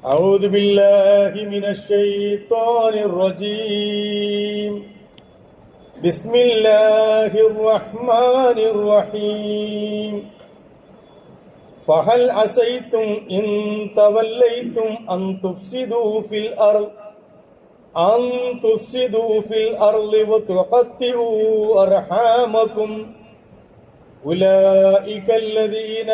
أعوذ بالله من الشيطان الرجيم بسم الله الرحمن الرحيم فهل عسيتم إن توليتم أن تفسدوا في الأرض وتقطعوا أرحامكم أولئك الذين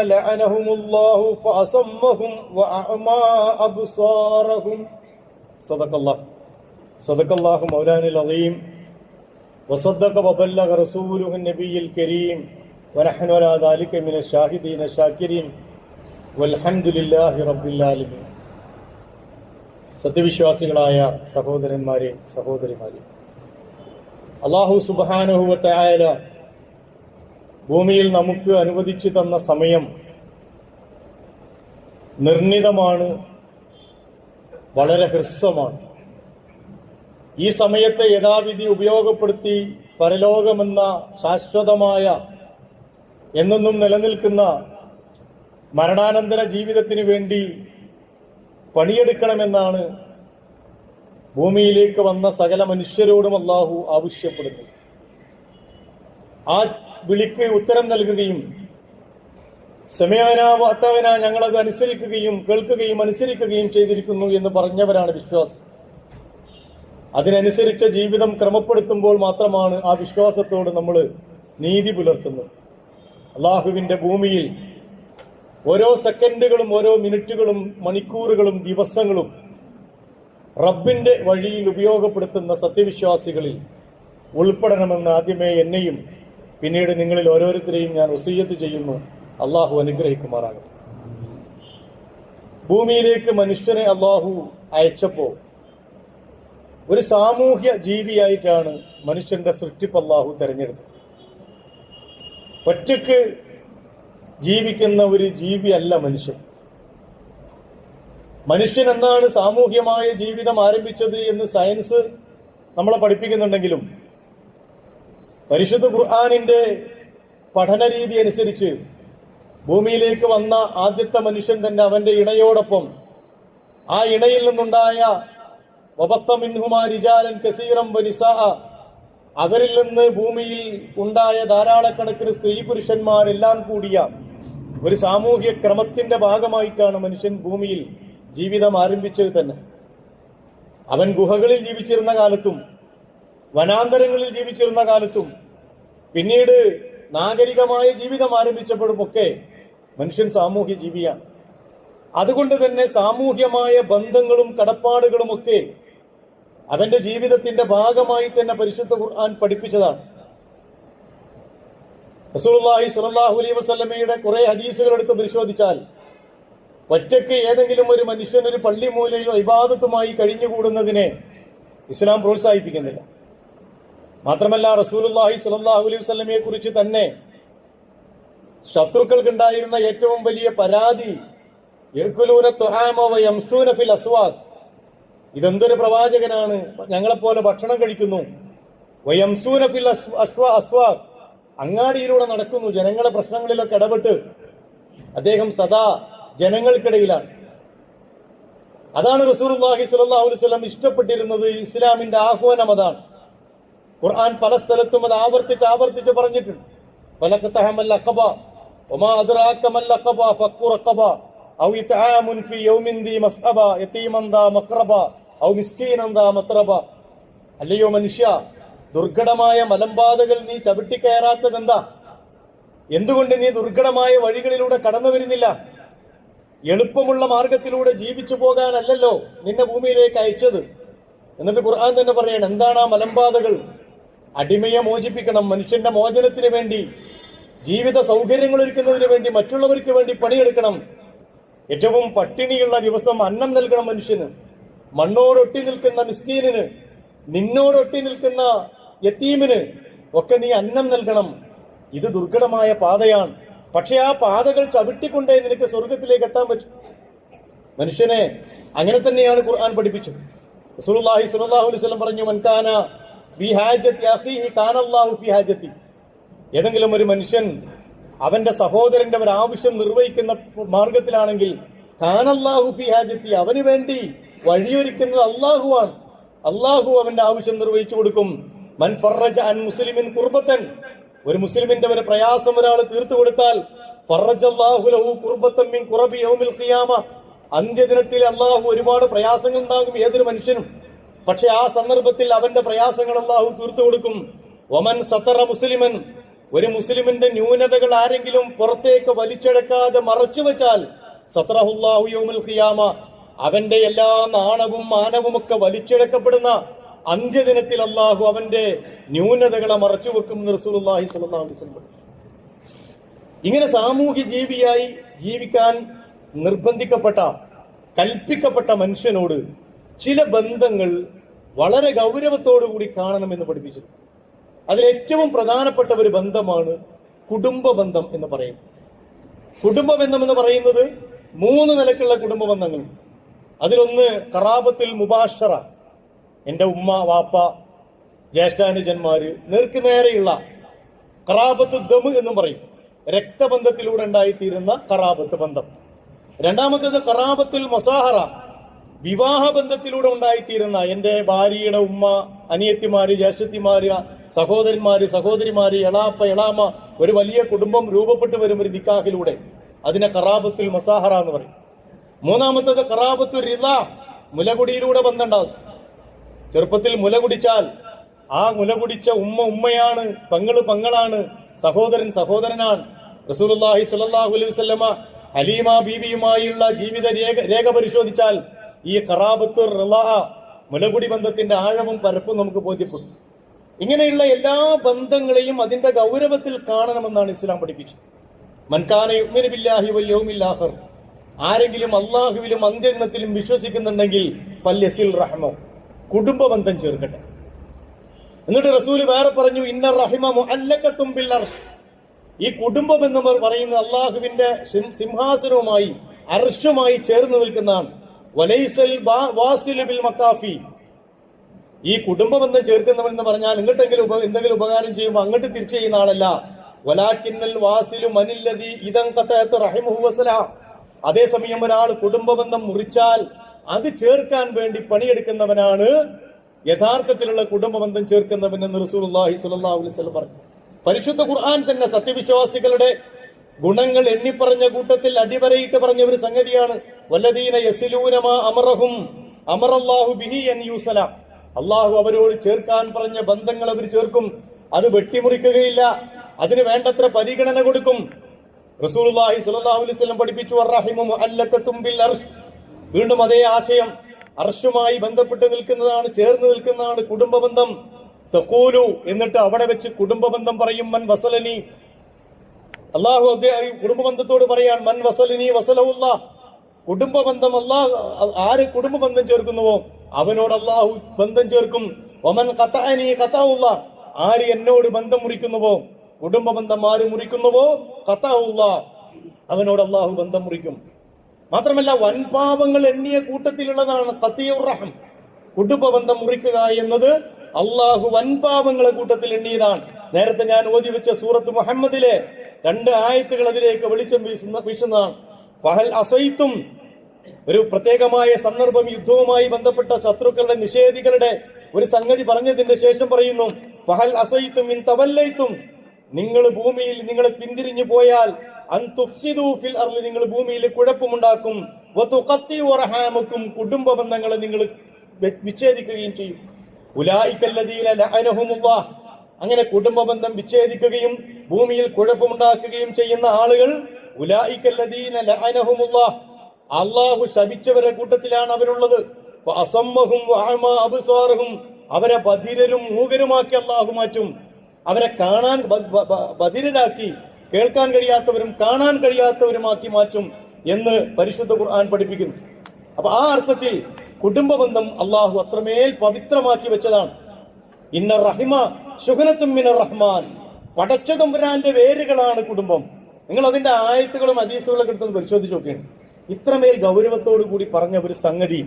لعنهم الله فأصمهم وأعمى أبصارهم صدق الله مولانا العظيم وصدق وبلغ رسوله النبي الكريم ونحن على ذلك من الشاهدين الشاكرين والحمد لله رب العالمين. സത്യവിശ്വാസികളായ സഹോദരന്മാരെ സഹോദരിമാരെ, അല്ലാഹു സുബ്ഹാനഹു വ തആല ഭൂമിയിൽ നമുക്ക് അനുവദിച്ചു തന്ന സമയം നിർണിതമാണ്, വളരെ ഹ്രസ്വമാണ്. ഈ സമയത്തെ യഥാവിധി ഉപയോഗപ്പെടുത്തി പരലോകമെന്ന ശാശ്വതമായ എന്നെന്നും നിലനിൽക്കുന്ന മരണാനന്തര ജീവിതത്തിന് വേണ്ടി പണിയെടുക്കണമെന്നാണ് ഭൂമിയിലേക്ക് വന്ന സകല മനുഷ്യരോടും അല്ലാഹു ആവശ്യപ്പെടുന്നു. ആ വിളിക്ക് ഉത്തരം നൽകുകയും സമയന വാത്തവന ഞങ്ങളത് അനുസരിക്കുകയും കേൾക്കുകയും അനുസരിക്കുകയും ചെയ്തിരിക്കുന്നു എന്ന് പറഞ്ഞവരാണ് വിശ്വാസം. അതിനനുസരിച്ച ജീവിതം ക്രമപ്പെടുത്തുമ്പോൾ മാത്രമാണ് ആ വിശ്വാസത്തോട് നമ്മൾ നീതി പുലർത്തുന്നത്. അള്ളാഹുവിന്റെ ഭൂമിയിൽ ഓരോ സെക്കൻഡുകളും ഓരോ മിനിറ്റുകളും മണിക്കൂറുകളും ദിവസങ്ങളും റബ്ബിന്റെ വഴിയിൽ ഉപയോഗപ്പെടുത്തുന്ന സത്യവിശ്വാസികളിൽ ഉൾപ്പെടണമെന്ന് ആദ്യമേ എന്നെയും പിന്നീട് നിങ്ങളിൽ ഓരോരുത്തരെയും ഞാൻ വസിയ്യത്ത് ചെയ്യുന്നു. അള്ളാഹു അനുഗ്രഹിക്കുമാറാകട്ടെ. ഭൂമിയിലേക്ക് മനുഷ്യനെ അള്ളാഹു അയച്ചപ്പോ ഒരു സാമൂഹ്യ ജീവിയായിട്ടാണ് മനുഷ്യന്റെ സൃഷ്ടിപ്പ് അള്ളാഹു തെരഞ്ഞെടുത്തത്. ഒറ്റയ്ക്ക് ജീവിക്കുന്ന ഒരു ജീവിയല്ല മനുഷ്യൻ. മനുഷ്യൻ എന്നാണ് സാമൂഹ്യമായ ജീവിതം ആരംഭിച്ചത് എന്ന് സയൻസ് നമ്മളെ പഠിപ്പിക്കുന്നുണ്ടെങ്കിലും പരിശുദ്ധ ഖുർആനിന്റെ പഠന രീതി അനുസരിച്ച് ഭൂമിയിലേക്ക് വന്ന ആദ്യത്തെ മനുഷ്യൻ തന്നെ അവന്റെ ഇണയോടൊപ്പം ആ ഇണയിൽ നിന്നുണ്ടായ അവരിൽ നിന്ന് ഭൂമിയിൽ ഉണ്ടായ ധാരാളക്കണക്കിന് സ്ത്രീ പുരുഷന്മാരെല്ലാം കൂടിയ ഒരു സാമൂഹ്യ ക്രമത്തിന്റെ ഭാഗമായിട്ടാണ് മനുഷ്യൻ ഭൂമിയിൽ ജീവിതം ആരംഭിച്ചത് തന്നെ. അവൻ ഗുഹകളിൽ ജീവിച്ചിരുന്ന കാലത്തും വനാന്തരങ്ങളിൽ ജീവിച്ചിരുന്ന കാലത്തും പിന്നീട് നാഗരികമായ ജീവിതം ആരംഭിച്ചപ്പോഴുമൊക്കെ മനുഷ്യൻ സാമൂഹ്യ ജീവിയാണ്. അതുകൊണ്ട് തന്നെ സാമൂഹ്യമായ ബന്ധങ്ങളും കടപ്പാടുകളും ഒക്കെ അവന്റെ ജീവിതത്തിന്റെ ഭാഗമായി തന്നെ പരിശുദ്ധ ഖുർആൻ പഠിപ്പിച്ചതാണ്. റസൂലുള്ളാഹി സ്വല്ലല്ലാഹു അലൈഹി വസല്ലമയുടെ കുറെ ഹദീസുകൾ എടുത്ത് പരിശോധിച്ചാൽ ഒറ്റയ്ക്ക് ഏതെങ്കിലും ഒരു മനുഷ്യൻ ഒരു പള്ളി മൂലയിലോ ഇബാദത്തുമായി കഴിഞ്ഞുകൂടുന്നതിനെ ഇസ്ലാം പ്രോത്സാഹിപ്പിക്കുന്നില്ല. മാത്രമല്ല റസൂലുള്ളാഹി സ്വല്ലല്ലാഹു അലൈഹി വസല്ലമയെ കുറിച്ച് തന്നെ ശത്രുക്കൾക്കുണ്ടായിരുന്ന ഏറ്റവും വലിയ പരാതി യഅ്കുലൂന തുആമ വയംശൂന ഫിൽ അസ്വാഖ്, ഇതെന്തൊരു പ്രവാചകനാണ്, ഞങ്ങളെപ്പോലെ ഭക്ഷണം കഴിക്കുന്നു, വയംശൂന ഫിൽ അസ്വാഖ്, അങ്ങാടിയിലൂടെ നടക്കുന്നു, ജനങ്ങളെ പ്രശ്നങ്ങളിലൊക്കെ ഇടപെട്ട് അദ്ദേഹം സദാ ജനങ്ങൾക്കിടയിലാണ്. അതാണ് റസൂലുള്ളാഹി സ്വല്ലല്ലാഹു അലൈഹി വസല്ലം ഇഷ്ടപ്പെട്ടിരുന്നത്. ഇസ്ലാമിന്റെ ആഹ്വാനം അതാണ്. ഖുർആൻ പല സ്ഥലത്തും അത് ആവർത്തിച്ച് പറഞ്ഞിട്ടുണ്ട്. ഫലഖതഹമൽ അഖബ വമാ അദ്റാക മൽ അഖബ ഫഖു റഖബ ഔ ഇത്ആമുൻ ഫീ യൗമിൻ ദി മസ്അബ യതീമൻ ദാ മഖറബ ഔ മിസ്കീനൻ ദാ മത്രബ. അല്ലയോ മനുഷ്യ, ദുർഘടമായ മലമ്പാതകൾ നീ ചവിട്ടിക്കയറാത്തതെന്താ? എന്തുകൊണ്ട് നീ ദുർഘടമായ വഴികളിലൂടെ കടന്നു വരുന്നില്ല? എളുപ്പമുള്ള മാർഗത്തിലൂടെ ജീവിച്ചു പോകാനല്ലല്ലോ നിന്നെ ഭൂമിയിലേക്ക് അയച്ചത്. എന്നിട്ട് ഖുർആൻ തന്നെ പറയണം, എന്താണ് ആ മലമ്പാതകൾ? അടിമയെ മോചിപ്പിക്കണം, മനുഷ്യന്റെ മോചനത്തിന് വേണ്ടി, ജീവിത സൗകര്യങ്ങൾ ഒരുക്കുന്നതിന് വേണ്ടി, മറ്റുള്ളവർക്ക് വേണ്ടി പണിയെടുക്കണം. ഏറ്റവും പട്ടിണിയുള്ള ദിവസം അന്നം നൽകണം മനുഷ്യന്. മണ്ണോടൊട്ടി നിൽക്കുന്ന മിസ്കീനിന്, നിന്നോടൊട്ടി നിൽക്കുന്ന യതീമിന് ഒക്കെ നീ അന്നം നൽകണം. ഇത് ദുർഘടമായ പാതയാണ്. പക്ഷെ ആ പാതകൾ ചവിട്ടിക്കൊണ്ടേ നിനക്ക് സ്വർഗത്തിലേക്ക് എത്താൻ പറ്റും. മനുഷ്യനെ അങ്ങനെ തന്നെയാണ് ഖുർആൻ പഠിപ്പിച്ചത്. റസൂലുള്ളാഹി സ്വല്ലല്ലാഹു അലൈഹി വസല്ലം പറഞ്ഞു, മൻ കാന ഫീ ഹാജത്തി അഖീഹി കാന അല്ലാഹു ഫീ ഹാജത്തി. ഏതെങ്കിലും ഒരു മനുഷ്യൻ അവന്റെ സഹോദരന്റെ ഒരു ആവശ്യം നിർവഹിക്കുന്ന മാർഗത്തിലാണെങ്കിൽ കാനല്ലാഹു ഫി ഹാജത്തി, അവന് വേണ്ടി വഴിയൊരുക്കുന്നത് അള്ളാഹുവാണ്. അള്ളാഹു അവന്റെ ആവശ്യം നിർവഹിച്ചു കൊടുക്കും. മൻ ഫറജ അൻ മുസ്ലിമിൻ കുർബത്തൻ, ഒരു മുസ്ലിമിന്റെ ഒരു പ്രയാസം ഒരാൾ തീർത്തു കൊടുത്താൽ ഫറജല്ലാഹു ലഹു കുർബത്തൻ മിൻ ഖുറബി യൗമിൽ ഖിയാമ, അന്ത്യദിനത്തിൽ അള്ളാഹു ഒരുപാട് പ്രയാസങ്ങൾ ഉണ്ടാകും ഏതൊരു മനുഷ്യനും. പക്ഷെ ആ സന്ദർഭത്തിൽ അവന്റെ പ്രയാസങ്ങൾ അള്ളാഹു തീർത്തു കൊടുക്കും. വമൻ സതറ മുസ്ലിമൻ, ഒരു മുസ്ലിമിന്റെ ന്യൂനതകൾ ആരെങ്കിലും പുറത്തേക്ക് വലിച്ചെടുക്കാതെ മറച്ചു വെച്ചാൽ സതറഹുല്ലാഹു യൗമുൽ ഖിയാമ, അവന്റെ എല്ലാ നാണവും മാനവും ഒക്കെ വലിച്ചെടുക്കപ്പെടുന്ന അന്ത്യദിനത്തിൽ അള്ളാഹു അവന്റെ ന്യൂനതകളെ മറച്ചു വെക്കും റസൂലുള്ളാഹി സ്വല്ലല്ലാഹു അലൈഹി വസല്ലം. ഇങ്ങനെ സാമൂഹ്യ ജീവിയായി ജീവിക്കാൻ നിർബന്ധിക്കപ്പെട്ട കൽപ്പിക്കപ്പെട്ട മനുഷ്യനോട് ചില ബന്ധങ്ങൾ വളരെ ഗൗരവത്തോടു കൂടി കാണണമെന്ന് പഠിപ്പിച്ചു. അതിലേറ്റവും പ്രധാനപ്പെട്ട ഒരു ബന്ധമാണ് കുടുംബ ബന്ധം എന്ന് പറയും. കുടുംബ ബന്ധം എന്ന് പറയുന്നത് 3 നിലക്കുള്ള കുടുംബ ബന്ധങ്ങൾ. അതിലൊന്ന് ഖറാബത്തുൽ മുബാഷറ, എന്റെ ഉമ്മ വാപ്പ ജ്യേഷ്ഠാനുജന്മാര് നേർക്ക് നേരെയുള്ള ഖറാബത്തു ദം എന്നും പറയും, രക്തബന്ധത്തിലൂടെ ഉണ്ടായിത്തീരുന്ന ഖറാബത്ത് ബന്ധം. രണ്ടാമത്തേത് ഖറാബത്തുൽ മസാഹറ, വിവാഹ ബന്ധത്തിലൂടെ ഉണ്ടായിത്തീരുന്ന എന്റെ ഭാര്യയുടെ ഉമ്മ, അനിയത്തിമാര്, ജ്യേഷ്ഠത്തിമാര്, സഹോദരന്മാര്, സഹോദരിമാര്, എളാപ്പ, എളാമ, ഒരു വലിയ കുടുംബം രൂപപ്പെട്ടു വരും ഒരു നിക്കാഹിലൂടെ. അതിനെ ഖറാബത്തുൽ മസാഹറ എന്ന് പറയും. മൂന്നാമത്തേത് ഖറാബത്തുൽ റിള, മുലകുടിയിലൂടെ ബന്ധമുണ്ടാകും. ചെറുപ്പത്തിൽ മുല കുടിച്ചാൽ ആ മുല കുടിച്ച ഉമ്മ ഉമ്മയാണ്, പെങ്ങള് പെങ്ങളാണ്, സഹോദരൻ സഹോദരനാണ്. റസൂലുള്ളാഹി സ്വല്ലല്ലാഹു അലൈഹി വസല്ലമ ഹലീമ ബീവിയുമായുള്ള ജീവിത രേഖ പരിശോധിച്ചാൽ ഈ ഖറാബത്തുർ റിള, മുലകുടി ബന്ധത്തിന്റെ ആഴവും പരപ്പും നമുക്ക് ബോധ്യപ്പെടും. ഇങ്ങനെയുള്ള എല്ലാ ബന്ധങ്ങളെയും അതിന്റെ ഗൗരവത്തിൽ കാണണമെന്നാണ് ഇസ്ലാം പഠിപ്പിച്ചത്. മൻ കാന യുഅ്മിനു ബില്ലാഹി വൽ യൗമിൽ ആഖിർ, ആരെങ്കിലും അള്ളാഹുവിലും അന്ത്യദിനത്തിലും വിശ്വസിക്കുന്നുണ്ടെങ്കിൽ ഫല്യസിൽ റഹ്മ, കുടുംബ ബന്ധം ചേർക്കട്ടെ. എന്നിട്ട് റസൂല് വേറെ പറഞ്ഞു, ഇന്ന റഹിമ മുഅല്ലഖത്തും ബിൽ അർശ്, ഈ കുടുംബം എന്ന് പറയുന്നത് അള്ളാഹുവിന്റെ സിംഹാസനവുമായി അർശുമായി ചേർന്ന് നിൽക്കുന്നതാണ്. വലൈസൽ വാസിലു ബിൽ മക്കാഫി, ഈ കുടുംബ ബന്ധം ചേർക്കുന്നവരെന്ന് പറഞ്ഞാൽ ഇങ്ങോട്ടെങ്കിലും എന്തെങ്കിലും ഉപകാരം ചെയ്യുമ്പോൾ അങ്ങോട്ട് തിരിച്ചു ചെയ്യുന്ന ആളല്ല. വലാകിന്നൽ വാസിലു മനില്ലദി ഇദൻ ഖതഅത റഹിമുഹു വസലാ, അതേസമയം ഒരാൾ കുടുംബ ബന്ധം മുറിച്ചാൽ അത് ചേർക്കാൻ വേണ്ടി പണിയെടുക്കുന്നവനാണ് യഥാർത്ഥത്തിലുള്ള കുടുംബ ബന്ധം ചേർക്കുന്നവനെന്ന് റസൂലുള്ളാഹി സ്വല്ലല്ലാഹു അലൈഹി വസല്ലം പറഞ്ഞു. പരിശുദ്ധ ഖുർആൻ തന്നെ സത്യവിശ്വാസികളുടെ ഗുണങ്ങൾ എണ്ണിപ്പറഞ്ഞ കൂട്ടത്തിൽ അടിവരയിട്ട് പറഞ്ഞ ഒരു സംഗതിയാണ് വല്ലദീന യസിലൂന മാ അമറഹും അമറല്ലാഹു ബിഹി അൻ യൂസല, അള്ളാഹു അവരോട് ചേർക്കാൻ പറഞ്ഞ ബന്ധങ്ങൾ അവർ ചേർക്കും, അത് വെട്ടിമുറിക്കുകയില്ല, അതിന് വേണ്ടത്ര പരിഗണന കൊടുക്കും. റസൂലുള്ളാഹി സ്വല്ലല്ലാഹു അലൈഹി വസല്ലം പഠിപ്പിച്ചു അർറഹിമു മുഅല്ലഖത്തും ബിൽ അർശ്, വീണ്ടും അതേ ആശയം, അർശുമായി ബന്ധപ്പെട്ട് നിൽക്കുന്നതാണ്, ചേർന്ന് നിൽക്കുന്നതാണ് കുടുംബ ബന്ധം. തഖൂലു, എന്നിട്ട് അവിടെ വെച്ച് കുടുംബ ബന്ധം പറയും, മൻ വസലനി, അള്ളാഹു കുടുംബ ബന്ധത്തോട് പറയാൻ, മൻ വസലനി വസലഹുല്ലാഹ്, കുടുംബ ബന്ധം അള്ളാഹ്, ആര് കുടുംബ ബന്ധം ചേർക്കുന്നുവോ അവനോട് അള്ളാഹു ബന്ധം ചേർക്കും. വമൻ ഖതഅനി ഖതഅല്ലാഹ്, ആര് എന്നോട് ബന്ധം മുറിക്കുന്നുവോ, കുടുംബ ബന്ധം ആര് മുറിക്കുന്നുവോ ഖതഅല്ലാഹ്, അവനോട് അള്ളാഹു ബന്ധം മുറിക്കും. മാത്രമല്ല വൻപാപങ്ങൾ എണ്ണിയ കൂട്ടത്തിലുള്ളതാണ് ഖതിയുർ റഹം, കുടുംബ ബന്ധം മുറിക്കുക എന്നത് അള്ളാഹു വൻപാപങ്ങളെ കൂട്ടത്തിൽ എണ്ണിയതാണ്. നേരത്തെ ഞാൻ ഓതി വെച്ച സൂറത്ത് മുഹമ്മദിലെ 2 ആയത്തുകൾ അതിലേക്ക് വെളിച്ചം വീശുന്നതാണ്. ഫഹൽ അസൈത്തും, ഒരു പ്രത്യേകമായ സന്ദർഭം, യുദ്ധവുമായി ബന്ധപ്പെട്ട ശത്രുക്കളുടെ നിഷേധികളുടെ ഒരു സംഗതി പറഞ്ഞതിന്റെ ശേഷം പറയുന്നു, ഫഹൽ അസൈത്തും ഇൻ തവല്ലൈത്തും, നിങ്ങൾ ഭൂമിയിൽ നിങ്ങൾ പിന്തിരിഞ്ഞു പോയാൽ, അൻ തുഫ്സിദു ഫിൽ അർളി, നിങ്ങൾ ഭൂമിയിൽ കുഴപ്പമുണ്ടാക്കും, വതുഖത്തിഉ റഹാമക്കും, കുടുംബ ബന്ധങ്ങളെ നിങ്ങൾ വിച്ഛേദിക്കുകയും ചെയ്യും. ഉലൈകല്ലദീന ലഅനഹുമുല്ലാഹ്, അങ്ങനെ കുടുംബ ബന്ധം വിച്ഛേദിക്കുകയും ഭൂമിയിൽ കുഴപ്പമുണ്ടാക്കുകയും ചെയ്യുന്ന ആളുകൾ ഉലൈകല്ലദീന ലഅനഹുമുല്ലാഹ്, അള്ളാഹു ശപിച്ചവരെ കൂട്ടത്തിലാണ് അവരുള്ളത്. ഫഅസമ്മഹും വഅമാ അബ്സാറഹും, അവരെ ബധിരരും മൂകരുമാക്കി അള്ളാഹു മാറ്റും. അവരെ കാണാൻ ബധിരരാക്കി, കേൾക്കാൻ കഴിയാത്തവരും കാണാൻ കഴിയാത്തവരുമാക്കി മാറ്റും എന്ന് പരിശുദ്ധ ഖുർആൻ പഠിപ്പിക്കുന്നു. അപ്പൊ ആ അർത്ഥത്തിൽ കുടുംബ ബന്ധം അള്ളാഹു അത്രമേൽ പവിത്രമാക്കി വെച്ചതാണ്. ഇന്ന റഹിമ ശുഹനത്തും മിനർ റഹ്മാൻ, പടച്ചതമ്പുരാന്റെ വേരുകളാണ് കുടുംബം. നിങ്ങൾ അതിന്റെ ആയത്തുകളും ഹദീസുകളൊക്കെ എടുത്തൊന്ന് പരിശോധിച്ച് നോക്കുകയാണ്. ഇത്രമേൽ ഗൗരവത്തോടു കൂടി പറഞ്ഞ ഒരു സംഗതി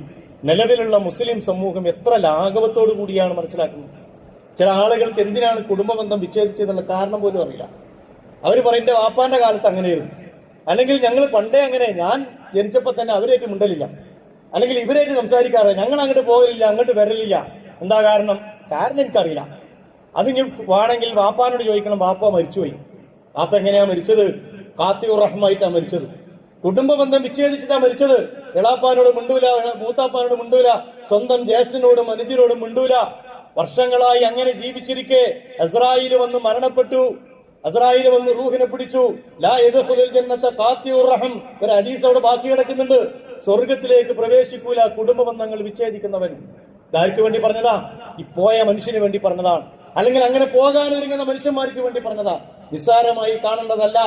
നിലവിലുള്ള മുസ്ലിം സമൂഹം എത്ര ലാഘവത്തോടു കൂടിയാണ് മനസ്സിലാക്കുന്നത്. ചില ആളുകൾക്ക് എന്തിനാണ് കുടുംബ ബന്ധം വിച്ഛേദിച്ചതെന്നുള്ള കാരണം പോലും അറിയില്ല. അവർ പറയും എന്റെ വാപ്പാന്റെ കാലത്ത് അങ്ങനെയായിരുന്നു, അല്ലെങ്കിൽ ഞങ്ങൾ പണ്ടേ അങ്ങനെ, ഞാൻ ജനിച്ചപ്പോ തന്നെ അവരേറ്റ് മിണ്ടലില്ല, അല്ലെങ്കിൽ ഇവരേറ്റ് സംസാരിക്കാറില്ല, ഞങ്ങൾ അങ്ങോട്ട് പോകലില്ല, അങ്ങോട്ട് വരലില്ല. എന്താ കാരണം? കാരണം എനിക്കറിയില്ല. അതിന് വേണമെങ്കിൽ വാപ്പാനോട് ചോദിക്കണം. വാപ്പ മരിച്ചുപോയി. വാപ്പ എങ്ങനെയാ മരിച്ചത്? ഖാത്തിഉർ റഹ്മായിട്ടാ മരിച്ചത്. കുടുംബ ബന്ധം വിച്ഛേദിച്ചിട്ടാ മരിച്ചത്. എളാപ്പാനോട് മിണ്ടൂല, മൂത്താപ്പാനോട് മിണ്ടൂല, സ്വന്തം ജ്യേഷ്ഠനോടും അനുജനോടും മിണ്ടൂല. വർഷങ്ങളായി അങ്ങനെ ജീവിച്ചിരിക്കെ അസ്രായിൽ വന്ന് മരണപ്പെട്ടു. അസ്രായിൽ വന്ന് റൂഹിനെ പിടിച്ചു. ലാ യദ്ഖുലുൽ ജന്നത ഖാത്തിഉർ റഹം. ഒരു ഹദീസ് അവിടെ ബാക്കി കിടക്കുന്നുണ്ട്. സ്വർഗത്തിലേക്ക് പ്രവേശിക്കൂല കുടുംബ ബന്ധങ്ങൾ വിച്ഛേദിക്കുന്നവൻ. ഇതാർക്ക് വേണ്ടി പറഞ്ഞതാ? ഈ പോയ മനുഷ്യന് വേണ്ടി പറഞ്ഞതാണ്, അല്ലെങ്കിൽ അങ്ങനെ പോകാൻ ഒരുങ്ങുന്ന മനുഷ്യന്മാർക്ക് വേണ്ടി പറഞ്ഞതാ. നിസ്സാരമായി കാണേണ്ടതല്ല.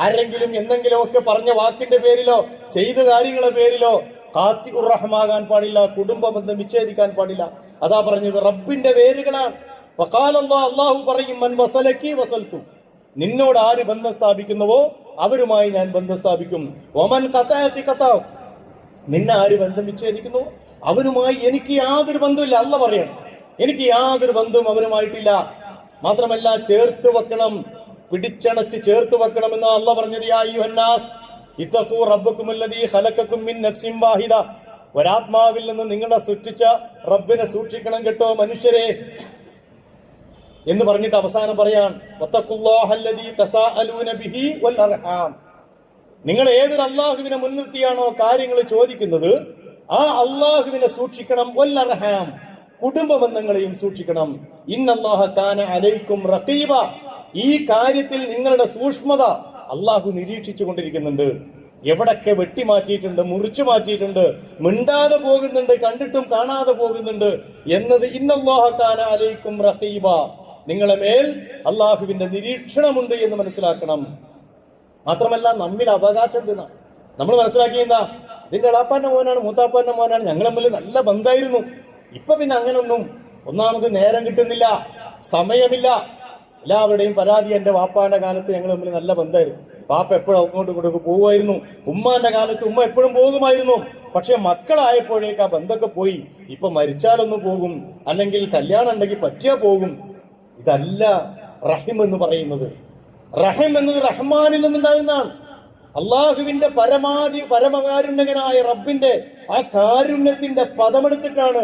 ആരെങ്കിലും എന്തെങ്കിലും ഒക്കെ പറഞ്ഞ വാക്കിന്റെ പേരിലോ ചെയ്ത കാര്യങ്ങളുടെ പേരിലോ ഖാത്തിഉർ റഹ്മാകാൻ പാടില്ല, കുടുംബ ബന്ധം വിച്ഛേദിക്കാൻ പാടില്ല. അതാ പറഞ്ഞത് റബ്ബിന്റെ പേരുകളാണ്. അല്ലാഹു പറയും, മൻ വസലക്കി വസൽതു, നിന്നോട് ആര് ബന്ധം സ്ഥാപിക്കുന്നുവോ അവരുമായി ഞാൻ ബന്ധം സ്ഥാപിക്കും. ഒമൻ ഖതഅതി ഖതഅ, നിന്നെ ആര് ബന്ധം വിച്ഛേദിക്കുന്നു അവനുമായി എനിക്ക് യാതൊരു ബന്ധമില്ല. അല്ല പറയണം, എനിക്ക് യാതൊരു ബന്ധവും അവരുമായിട്ടില്ല. മാത്രമല്ല ചേർത്ത് വെക്കണം, പിടിച്ചണച്ച് ചേർത്ത് വെക്കണമെന്ന് അല്ല പറഞ്ഞത്. യാ അയ്യുഹന്നാസ് ഇത്തഖൂ റബ്ബക്കുമുല്ലദീ ഖലഖക്കും മിൻ നഫ്സിൻ വാഹിദ, ഒരാത്മാവിൽ നിന്ന് നിങ്ങളെ സൃഷ്ടിച്ച റബ്ബിനെ സൂക്ഷിക്കണം കേട്ടോ മനുഷ്യരെ എന്ന് പറഞ്ഞിട്ട് അവസാനം പറയാൻ വത്തഖുല്ലാഹല്ലദീ തസാഅലൂന ബിഹി വൽ അർഹാം, നിങ്ങൾ ഏതൊരു അല്ലാഹുവിനെ മുൻനിർത്തിയാണോ കാര്യങ്ങൾ ചോദിക്കുന്നത് ആ അല്ലാഹുവിനെ സൂക്ഷിക്കണം. വൽ അർഹാം, കുടുംബ ബന്ധങ്ങളെയും സൂക്ഷിക്കണം. ഇന്നല്ലാഹ കാന അലൈക്കും റഖീബ, ഈ കാര്യത്തിൽ നിങ്ങളുടെ സൂക്ഷ്മത അള്ളാഹു നിരീക്ഷിച്ചു കൊണ്ടിരിക്കുന്നുണ്ട്. എവിടൊക്കെ വെട്ടിമാറ്റിയിട്ടുണ്ട്, മുറിച്ചു മാറ്റിയിട്ടുണ്ട്, മിണ്ടാതെ പോകുന്നുണ്ട്, കണ്ടിട്ടും കാണാതെ പോകുന്നുണ്ട് എന്നത് ഇന്നല്ലാഹ കാന അലൈക്കും റഖീബ, നിങ്ങളെ മേൽ അള്ളാഹുവിന്റെ നിരീക്ഷണമുണ്ട് എന്ന് മനസ്സിലാക്കണം. മാത്രമല്ല നമ്മിൽ അവകാശം എന്തെന്നാ നമ്മൾ മനസ്സിലാക്കിയെന്താ? ഇതിന്റെ എളാപ്പാന്റെ മോനാണ്, മൂത്താപ്പാന്റെ മോനാണ്, ഞങ്ങൾ തമ്മിൽ നല്ല ബന്ധമായിരുന്നു. ഇപ്പൊ പിന്നെ അങ്ങനൊന്നും, ഒന്നാമത് നേരം കിട്ടുന്നില്ല, സമയമില്ല. എല്ലാവരുടെയും പരാതി എന്റെ വാപ്പാന്റെ കാലത്ത് ഞങ്ങൾ തമ്മിൽ നല്ല ബന്ധമായിരുന്നു, വാപ്പ എപ്പോഴും അങ്ങോട്ടും ഇങ്ങോട്ടും പോകുമായിരുന്നു, ഉമ്മാന്റെ കാലത്ത് ഉമ്മ എപ്പോഴും പോകുമായിരുന്നു. പക്ഷെ മക്കളായപ്പോഴേക്ക് ആ ബന്ധമൊക്കെ പോയി. ഇപ്പൊ മരിച്ചാലൊന്നും പോകും, അല്ലെങ്കിൽ കല്യാണം ഉണ്ടെങ്കിൽ പറ്റിയാ പോകും. ഇതല്ല റഹിം എന്ന് പറയുന്നത്. റഹിം എന്നത് റഹ്മാനിൽ നിന്നുണ്ടാകുന്നതാണ്. അള്ളാഹുവിന്റെ പരമകാരുണ്യകനായ റബ്ബിന്റെ ആ കാരുണ്യത്തിന്റെ പദമെടുത്തിട്ടാണ്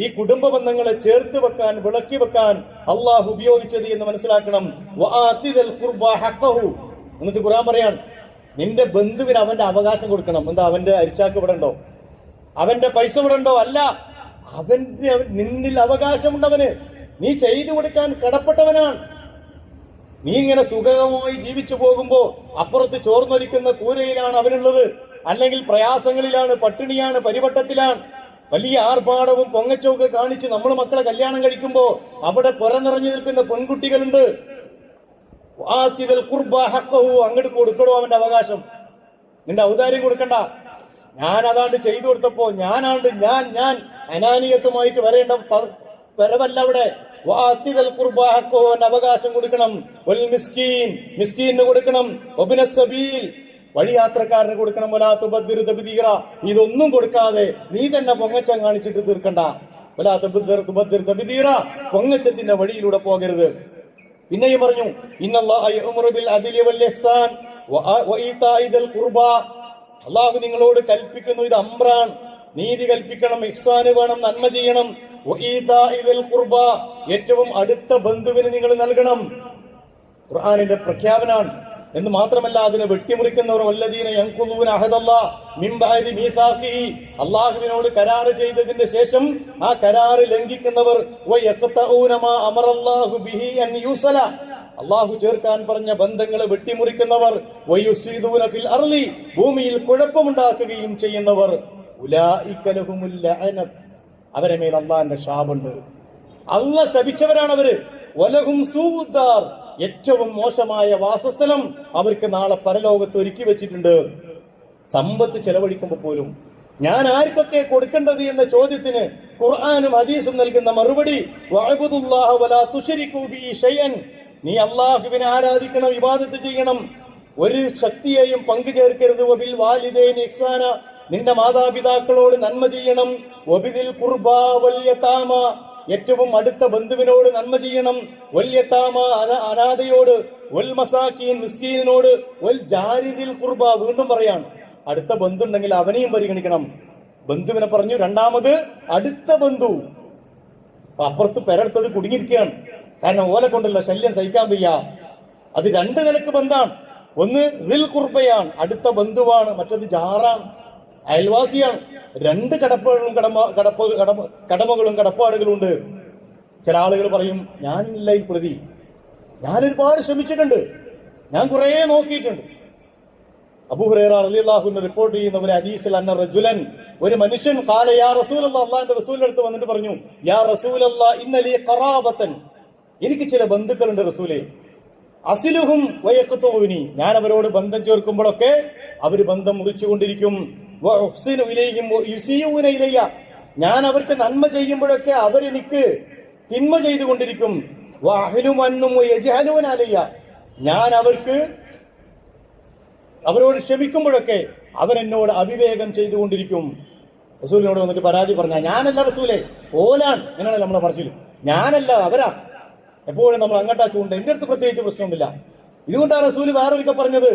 ഈ കുടുംബ ബന്ധങ്ങളെ ചേർത്ത് വെക്കാൻ, വിളക്കി വെക്കാൻ അള്ളാഹു ഉപയോഗിച്ചത് എന്ന് മനസ്സിലാക്കണം. എന്നിട്ട് ഖുർആൻ പറയാൻ, നിന്റെ ബന്ധുവിന് അവന്റെ അവകാശം കൊടുക്കണം. എന്താ? അവന്റെ അരിച്ചാക്ക് ഇവിടെ ഉണ്ടോ? അവന്റെ പൈസ ഇവിടെ ഉണ്ടോ? അല്ല, നിന്നിൽ അവകാശമുണ്ടവന്. നീ ചെയ്തു കൊടുക്കാൻ കടപ്പെട്ടവനാണ്. നീ ഇങ്ങനെ സുഖകരമായി ജീവിച്ചു പോകുമ്പോ അപ്പുറത്ത് ചോർന്നൊലിക്കുന്ന കൂരയിലാണ് അവനുള്ളത്, അല്ലെങ്കിൽ പ്രയാസങ്ങളിലാണ്, പട്ടിണിയാണ്, പരിവട്ടത്തിലാണ്. വലിയ ആർഭാടവും പൊങ്ങച്ചൊക്കെ കാണിച്ച് നമ്മൾ മക്കളെ കല്യാണം കഴിക്കുമ്പോ അവിടെ പുറനിറഞ്ഞു നിൽക്കുന്ന പെൺകുട്ടികളുണ്ട്. അങ്ങോട്ട് കൊടുക്കണോ അവന്റെ അവകാശം? നിന്റെ ഔദാര്യം കൊടുക്കണ്ട. ഞാൻ അതാണ്ട് ചെയ്തു കൊടുത്തപ്പോ ഞാൻ അനാനിയത്തുമായിട്ട് വരേണ്ട വരവല്ല അവിടെ. അവകാശം കൊടുക്കണം. മിസ്കീന് കൊടുക്കണം. വഴിയാത്രക്കാരന് കൊടുക്കണം. ഇതൊന്നും കൊടുക്കാതെ നീ തന്നെ പൊങ്ങച്ചം കാണിച്ചിട്ട് തീർക്കണ്ട. പൊങ്ങച്ചത്തിന്റെ വഴിയിലൂടെ പോകരുത്. പിന്നെയും പറഞ്ഞു, അള്ളാഹു നിങ്ങളോട് കൽപ്പിക്കുന്നു, ഇത് അമ്രാൻ, നീതി കൽപ്പിക്കണം, ഇഹ്സാന് വേണം, നന്മ ചെയ്യണം. ഏറ്റവും അടുത്ത ബന്ധുവിന് നിങ്ങൾ നൽകണം. ഖുർആനിന്റെ പ്രഖ്യാപനാണ്. എന്ന് മാത്രമല്ല, അതിനെ വെട്ടിമുറിക്കുന്നവർ വല്ലദീന യൻഖുദൂന അഹദല്ലാഹ് മിൻ ബഅദി മീസാഖിഹി, അല്ലാഹുവിനോട് കരാർ ചെയ്തതിന്റെ ശേഷം ആ കരാർ ലംഘിക്കുന്നവർ, വയഖതഊന മാ അമറല്ലാഹു ബിഹി അൻ യുസല, അല്ലാഹു ചേർക്കാൻ പറഞ്ഞ ബന്ധങ്ങളെ വെട്ടിമുറിക്കുന്നവർ, വയുസ്രിദൂന ഫിൽ അർളി, ഭൂമിയിൽ കുഴപ്പമുണ്ടാക്കുകയും ചെയ്യുന്നവർ, ഉലൈക ലഹുമുൽ ലഅനത്ത്, അവരെ മേൽ അല്ലാഹുവിന്റെ ശാപമുണ്ട്. അല്ലാഹ് ശപിച്ചവരാണ് അവര്. വലഹും സൂദാർ, ഏറ്റവും മോശമായ വാസസ്ഥലം അവർക്ക് നാളെ പരലോകത്ത് ഒരുക്കി വെച്ചിട്ടുണ്ട്. സമ്പത്ത് ചെലവഴിക്കുമ്പോൾ പോലും ഞാൻ ആർക്കൊക്കെ കൊടുക്കേണ്ടത് എന്ന ചോദ്യത്തിന് ഖുർആനും ഹദീസും നൽകുന്ന മറുപടി, വഅബ്ദുല്ലാഹ വലാ തുശ്രികൂ ബിഹി ഷൈഅൻ, നീ അല്ലാഹുവിനെ ആരാധിക്കണം, ഇബാദത്ത് ചെയ്യണം, ഒരു ശക്തിയെയും പങ്കു ചേർക്കരുത്. വബിൽ വാലിദൈനി ഇഹ്സാന, നിന്റെ മാതാപിതാക്കളോട് നന്മ ചെയ്യണം. വബിദിൽ ഖുർബാ വൽ യതാമ, ഏറ്റവും അടുത്ത ബന്ധുവിനോട് നന്മ ചെയ്യണം. വൽ യതാമ അനാഥയോട്, വൽ മസാക്കീൻ മിസ്കീനിനോട്, വൽ ജാരിദിൽ ഖുർബ വീണ്ടും പറയാണ് അടുത്ത ബന്ധു ഉണ്ടെങ്കിൽ അവനെയും പരിഗണിക്കണം. ബന്ധുവിനെ പറഞ്ഞു. രണ്ടാമത് അടുത്ത ബന്ധു. അപ്പുറത്ത് പെരടുത്തത് കുടുങ്ങിയിരിക്കുകയാണ്, കാരണം ഓലെ കൊണ്ടുള്ള ശല്യം സഹിക്കാൻ വയ്യ. അത് രണ്ട് നിലക്ക് ബന്ധാണ്. ഒന്ന് ദിൽ ഖുർബയാണ്, അടുത്ത ബന്ധുവാണ്. മറ്റത് ജാറാണ്, അയൽവാസിയാണ്. രണ്ട് കടമകളും കടപ്പാടുകളും ഉണ്ട്. ചില ആളുകൾ പറയും ഞാനില്ല ഈ പ്രതി, ഞാൻ ഒരുപാട് ശ്രമിച്ചിട്ടുണ്ട്, ഞാൻ കുറെ നോക്കിയിട്ടുണ്ട്. അബൂ ഹുറൈറ റളിയല്ലാഹു അൻഹു റിപ്പോർട്ട് ചെയ്യുന്ന ഒരു ഹദീസിൽ അന്ന റജുലൻ, ഒരു മനുഷ്യൻ ഖാല യാ റസൂലല്ലാഹ്, അല്ലാഹുവിന്റെ റസൂലിന്റെ അടുത്ത് വന്നിട്ട് പറഞ്ഞു, യാ റസൂലല്ലാഹ് ഇന്നലി ഖറാബതൻ, എനിക്ക് ചില ബന്ധുക്കളുണ്ട് റസൂലേ, അസിലുഹും വയഖ്തുനി, ഞാൻ അവരോട് ബന്ധം ചേർക്കുമ്പോഴൊക്കെ അവർ ബന്ധം മുറിച്ചുകൊണ്ടിരിക്കും. വഉഹ്സിനു ഇലൈഹിം വയുസിയൂന ഇലയ്യ, ഞാൻ അവർക്ക് നന്മ ചെയ്യുമ്പോഴൊക്കെ അവരെനിക്ക് തിന്മ ചെയ്തുകൊണ്ടിരിക്കും. വഅഹ്ലും അന്നും വയജ്ഹലൂന അലയ്യ, ഞാൻ അവരോട് ക്ഷമിക്കുമ്പോഴൊക്കെ അവരെന്നോട് അവിവേകം ചെയ്തുകൊണ്ടിരിക്കും. റസൂലിനോട് വന്നിട്ട് പരാതി പറഞ്ഞ, ഞാനല്ല റസൂലെ, ഓലാൻ, അങ്ങനെയല്ല നമ്മളെ പറച്ചില്, ഞാനല്ല അവരാ. എപ്പോഴും നമ്മൾ അങ്ങട്ടാ ചൂണ്ട, എന്റെ അടുത്ത് പ്രത്യേകിച്ച് പ്രശ്നമൊന്നുമില്ല. ഇതുകൊണ്ടാണ് റസൂല് വേറൊരിക്കൽ പറഞ്ഞത്,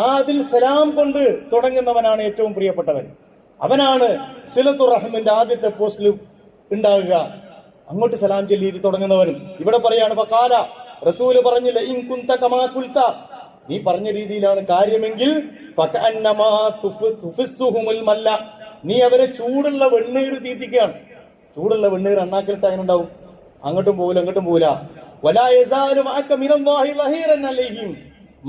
ആദിൽ സലാം കൊണ്ട് തുടങ്ങുന്നവനാണ് ഏറ്റവും പ്രിയപ്പെട്ടവൻ, അവനാണ് സിലത്തുർ റഹ്മിന്റെ ആദ്യത്തെ പോസ്റ്റിൽ ഉണ്ടാകുക, അങ്ങോട്ട് സലാം ചൊല്ലിയിട്ട് തുടങ്ങുന്നവനും. ഇവിടെ പറയാണ് ഫഖാല, റസൂല് പറഞ്ഞില്ല, ഇൻ കുന്ത കമാ കുൽത, നീ പറഞ്ഞ രീതിയിലാണ് കാര്യമെങ്കിൽ ഫകഅന്നമാ തുഫിസ്സുഹുൽ മല്ല, നീ അവരെ ചൂടുള്ള വെണ്ണീർ തീറ്റിക്കുകയാണ്. ചൂടുള്ള വെണ്ണീർ അണ്ണാക്കിലിട്ട് അങ്ങനെ ഉണ്ടാവും, അങ്ങോട്ടും പോകില്ല അങ്ങോട്ടും പോകില്ല. വലാ യസാലു മഅക മിനല്ലാഹി ലഹീറൻ അലൈഹിം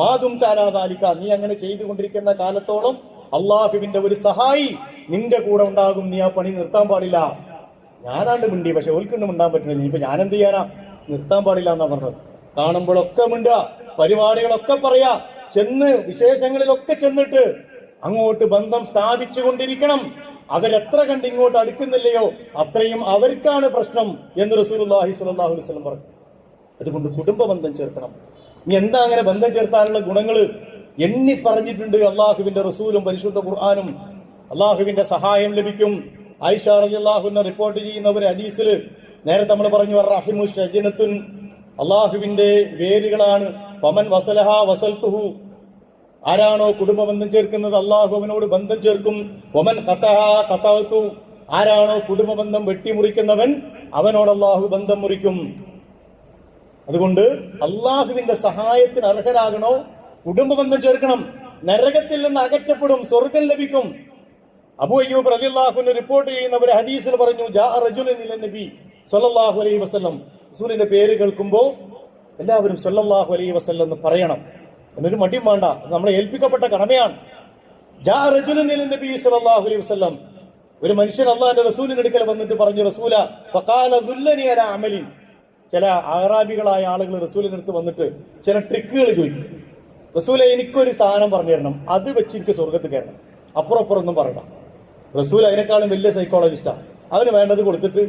മാ ദുംത അലാ ദാലിക, നീ അങ്ങനെ ചെയ്തുകൊണ്ടിരിക്കുന്ന കാലത്തോളം അള്ളാഹുവിന്റെ ഒരു സഹായി നിന്റെ കൂടെ ഉണ്ടാകും, നീ ആ പണി നിർത്താൻ പാടില്ല. ഞാനാണ്ട് മിണ്ടി, പക്ഷെ ഓൽക്കുണ്ട് മിണ്ടാൻ പറ്റുന്നില്ല. ഇനിയിപ്പോ ഞാൻ എന്ത് ചെയ്യാനാ, നിർത്താൻ പാടില്ല എന്നാ പറഞ്ഞത്. കാണുമ്പോഴൊക്കെ മിണ്ടുക, പരിപാടികളൊക്കെ പറയാ, ചെന്ന് വിശേഷങ്ങളിലൊക്കെ ചെന്നിട്ട് അങ്ങോട്ട് ബന്ധം സ്ഥാപിച്ചു കൊണ്ടിരിക്കണം. അവരെത്ര കണ്ട് ഇങ്ങോട്ട് അടുക്കുന്നില്ലയോ അത്രയും അവർക്കാണ് പ്രശ്നം എന്ന് റസൂലുള്ളാഹി സ്വല്ലല്ലാഹു അലൈഹി വസല്ലം പറഞ്ഞു. അതുകൊണ്ട് കുടുംബ ബന്ധം ചേർക്കണം. ഇനി എന്താ അങ്ങനെ ബന്ധം ചേർത്താനുള്ള ഗുണങ്ങൾ എണ്ണി പറഞ്ഞിട്ടുണ്ട് അള്ളാഹുവിന്റെ റസൂലും പരിശുദ്ധ ഖുർആനും. അള്ളാഹുവിന്റെ സഹായം ലഭിക്കും. ആയിഷ റളിയല്ലാഹു അൻഹ റിപ്പോർട്ട് ചെയ്യുന്ന ഒരു ഹദീസിൽ നേരത്തെ നമ്മൾ പറഞ്ഞു, റഹിമു ശജനത്തുൻ, അള്ളാഹുവിന്റെ വേരുകളാണ്. ഫമൻ വസലഹ വസൽതുഹു, ആരാണോ കുടുംബബന്ധം ചേർക്കുന്നത് അള്ളാഹു അവനോട് ബന്ധം ചേർക്കും. വമൻ ഖതഅ ഖതഅതു, ആരാണോ കുടുംബബന്ധം വെട്ടിമുറിക്കുന്നവൻ അവനോട് അള്ളാഹു ബന്ധം മുറിക്കും. അതുകൊണ്ട് അള്ളാഹുവിന്റെ സഹായത്തിന് അർഹരാകണോ, കുടുംബബന്ധം ചേർക്കണം. നരകത്തിൽ നിന്ന് അകറ്റപ്പെടും, സ്വർഗം ലഭിക്കും. അബൂ അയ്യൂബ് റളിയല്ലാഹു അൻഹു റിപ്പോർട്ട് ചെയ്യുന്ന ഒരു ഹദീസിൽ പറഞ്ഞു, ജാഅ റജുലുൻ ഇലൻ നബി സ്വല്ലല്ലാഹു അലൈഹി വസല്ലം, റസൂലിന്റെ പേര് കേൾക്കുമ്പോൾ എല്ലാവരും സ്വല്ലല്ലാഹു അലൈഹി വസല്ലം എന്ന് പറയണം, എന്നൊരു മടിയും വേണ്ട, നമ്മളെ ഏൽപ്പിക്കപ്പെട്ട കടമയാണ്. ജാഅ റജുലുൻ ഇലൻ നബി സ്വല്ലല്ലാഹു അലൈഹി വസല്ലം, ഒരു മനുഷ്യൻ അള്ളാഹിന്റെ റസൂലിന്റെ അടുക്കൽ വന്നിട്ട് പറഞ്ഞു, റസൂല ഫഖാല ദുല്ലനി അലാ അമലിൻ, ചില അറാബികളായ ആളുകൾ റസൂലിന്റെ അടുത്ത് വന്നിട്ട് ചില ട്രിക്കുകൾ ചോദിക്കും. റസൂലെ എനിക്കൊരു സാധനം പറഞ്ഞു തരണം, അത് വെച്ച് എനിക്ക് സ്വർഗത്ത് കയറണം, അപ്പുറം ഒന്നും പറയണം. റസൂൽ അതിനേക്കാളും വലിയ സൈക്കോളജിസ്റ്റാണ്, അവന് വേണ്ടത് കൊടുത്തിട്ട്